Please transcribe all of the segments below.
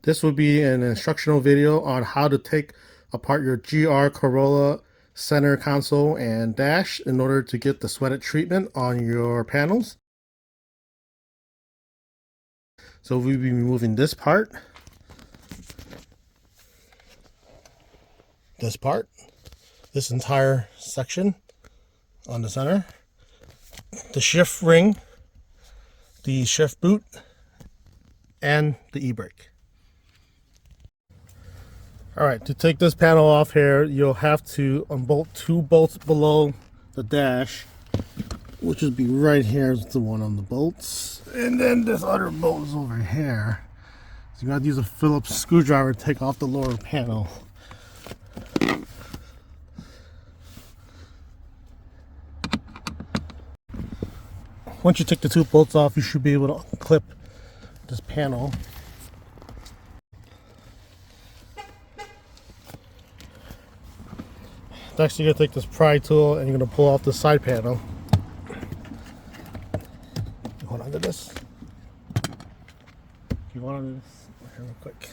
This will be an instructional video on how to take apart your GR Corolla center console and dash in order to get the Sweidit treatment on your panels. So we'll be removing this part, this entire section on the center, the shift ring, the shift boot, and the e-brake. Alright, to take this panel off here, you'll have to unbolt two bolts below the dash, which would be right here is the one on the bolts. And then this other bolt is over here. So you gotta use a Phillips screwdriver to take off the lower panel. Once you take the two bolts off, you should be able to clip this panel. Next, you're going to take this pry tool and you're going to pull off the side panel. Hold on to this. You want to do this? Here, real quick.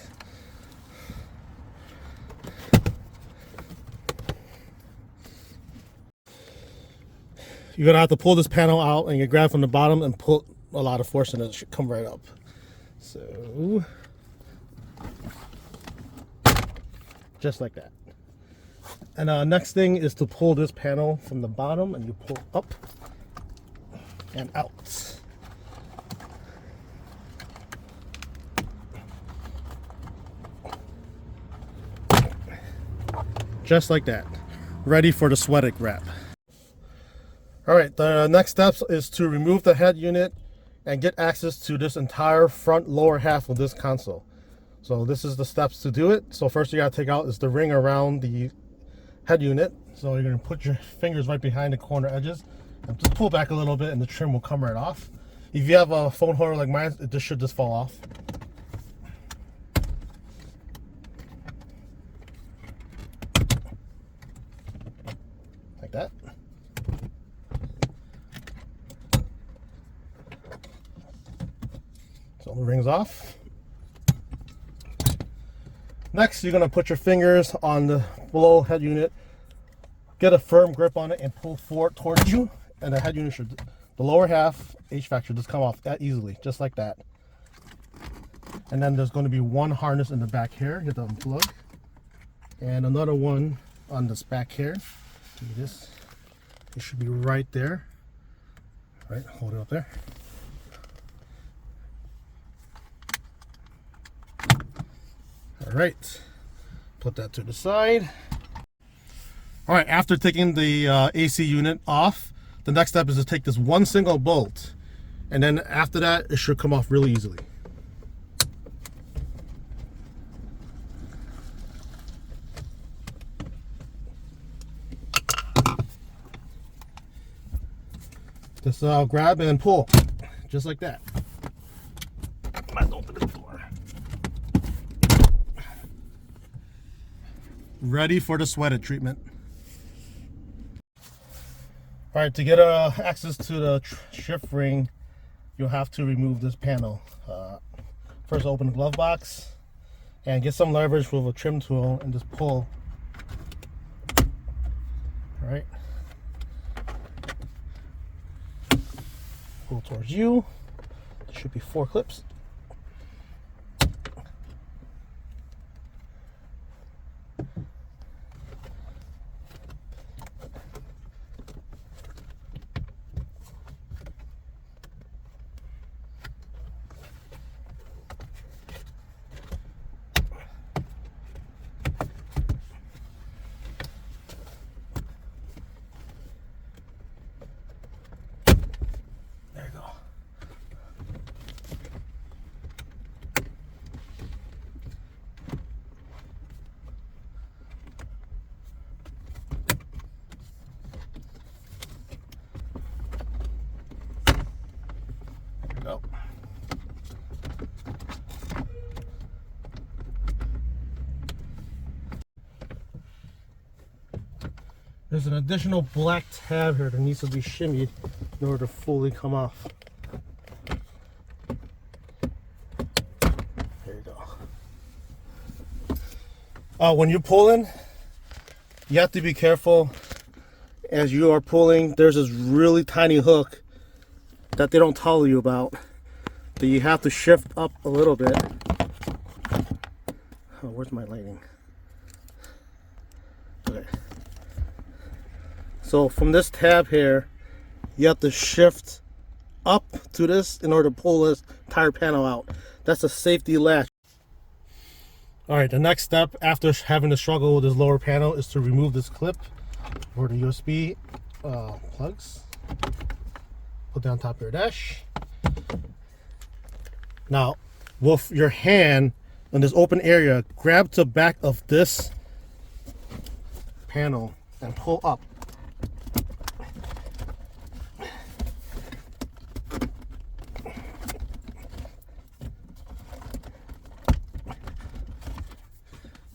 You're going to have to pull this panel out and you grab from the bottom and put a lot of force in it. It should come right up. So, just like that. And next thing is to pull this panel from the bottom, and you pull up and out. Just like that. Ready for the Sweidit wrap. Alright, the next steps is to remove the head unit and get access to this entire front lower half of this console. So this is the steps to do it. So first you gotta take out is the ring around the head unit. So you're going to put your fingers right behind the corner edges and just pull back a little bit and the trim will come right off. If you have a phone holder like mine, it should just fall off. Like that. So the ring's off. Next, you're going to put your fingers on the below head unit, get a firm grip on it, and pull forward towards you. And the head unit should, the lower half HVAC should just come off that easily, just like that. And then there's going to be one harness in the back here, you have to unplug, and another one on this back here. Give me this. It should be right there. All right, hold it up there. All right, put that to the side. All right, after taking the AC unit off, the next step is to take this one single bolt, and then after that, it should come off really easily. Just grab and pull, just like that. Let's open the door. Ready for the Sweidit treatment. All right, to get access to the shift ring, you'll have to remove this panel. First, open the glove box and get some leverage with a trim tool and just pull. All right. Pull towards you. There should be 4 clips. Go. There's an additional black tab here that needs to be shimmied in order to fully come off. There you go. When you're pulling, you have to be careful. As you are pulling, there's this really tiny hook that they don't tell you about, that you have to shift up a little bit. Oh, where's my lighting? Okay. So from this tab here, you have to shift up to this in order to pull this entire panel out. That's a safety latch. Alright, the next step after having to struggle with this lower panel is to remove this clip for the USB plugs. Put that on top of your dash. Now, with your hand in this open area, grab the back of this panel and pull up.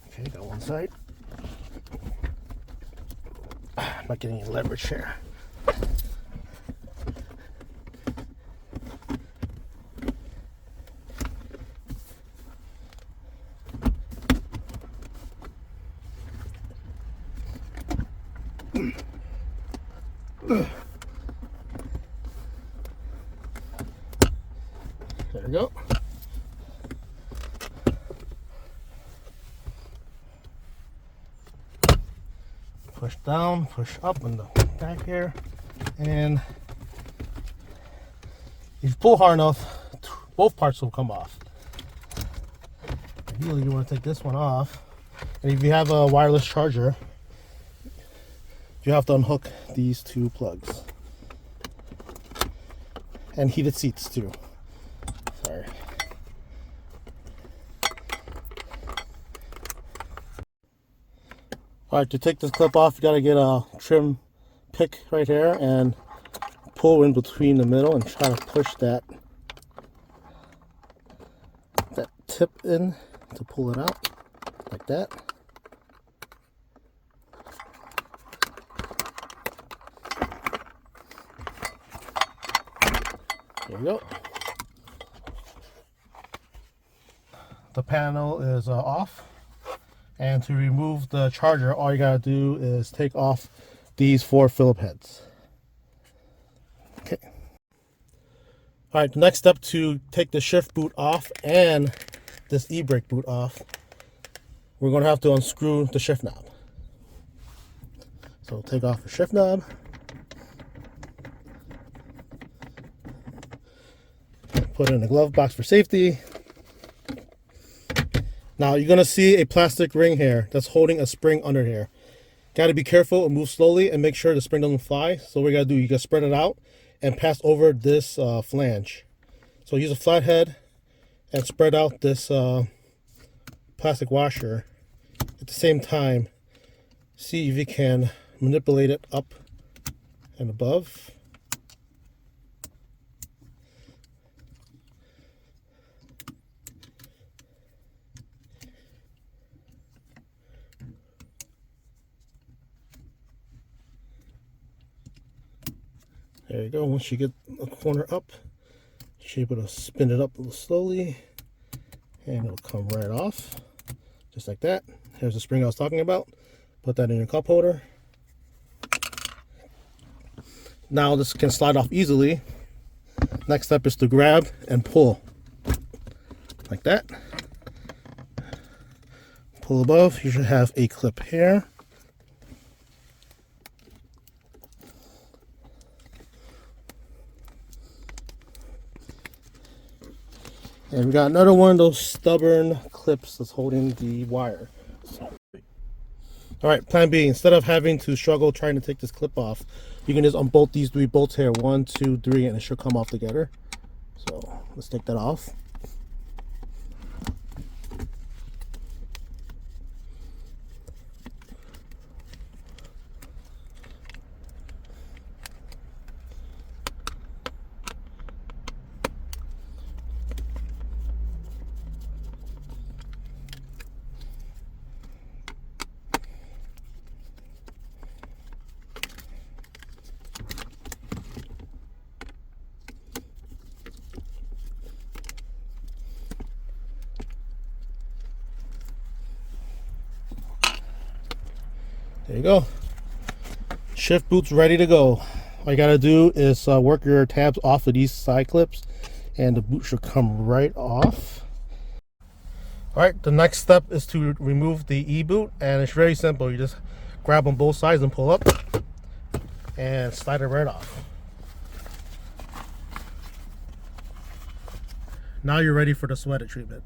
Okay, got one side. I'm not getting any leverage here. There we go. Push down, push up in the back here, and if you pull hard enough, both parts will come off. Ideally, you want to take this one off, and if you have a wireless charger, you have to unhook these two plugs. And heated seats too. Sorry. Alright, to take this clip off, you gotta get a trim pick right here and pull in between the middle and try to push that tip in to pull it out like that. There we go. The panel is off, and to remove the charger, all you gotta do is take off these 4 Phillip heads. Okay. All right, the next step to take the shift boot off and this e-brake boot off, we're gonna have to unscrew the shift knob. So take off the shift knob. Put it in the glove box for safety. Now you're gonna see a plastic ring here that's holding a spring under here. Gotta be careful and move slowly and make sure the spring doesn't fly. So what you gotta do, you gotta spread it out and pass over this flange. So use a flathead and spread out this plastic washer. At the same time, see if you can manipulate it up and above. There you go. Once you get a corner up, you're able to spin it up a little slowly, and it'll come right off, just like that. Here's the spring I was talking about. Put that in your cup holder. Now this can slide off easily. Next step is to grab and pull, like that. Pull above. You should have a clip here. And we got another one of those stubborn clips that's holding the wire. Alright, plan B. Instead of having to struggle trying to take this clip off, you can just unbolt these 3 bolts here. 1, 2, 3, and it should come off together. So let's take that off. There you go. Shift boot's ready to go. All you gotta do is work your tabs off of these side clips and the boot should come right off. All right, the next step is to remove the e-boot, and it's very simple. You just grab on both sides and pull up and slide it right off. Now you're ready for the Sweidit treatment.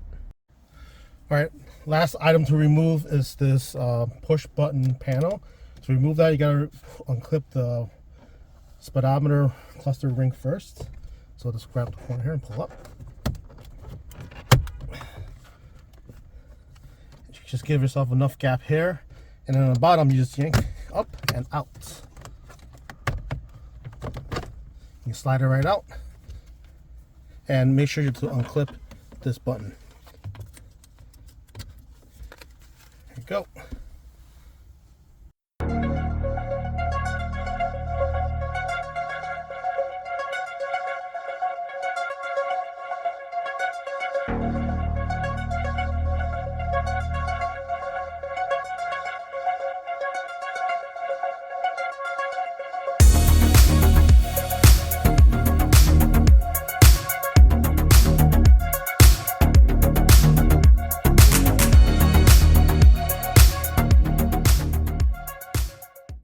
All right, last item to remove is this push button panel. To remove that, you gotta unclip the speedometer cluster ring first. So just grab the corner here and pull up. Just give yourself enough gap here, and then on the bottom you just yank up and out. You slide it right out, and make sure you to unclip this button. There you go.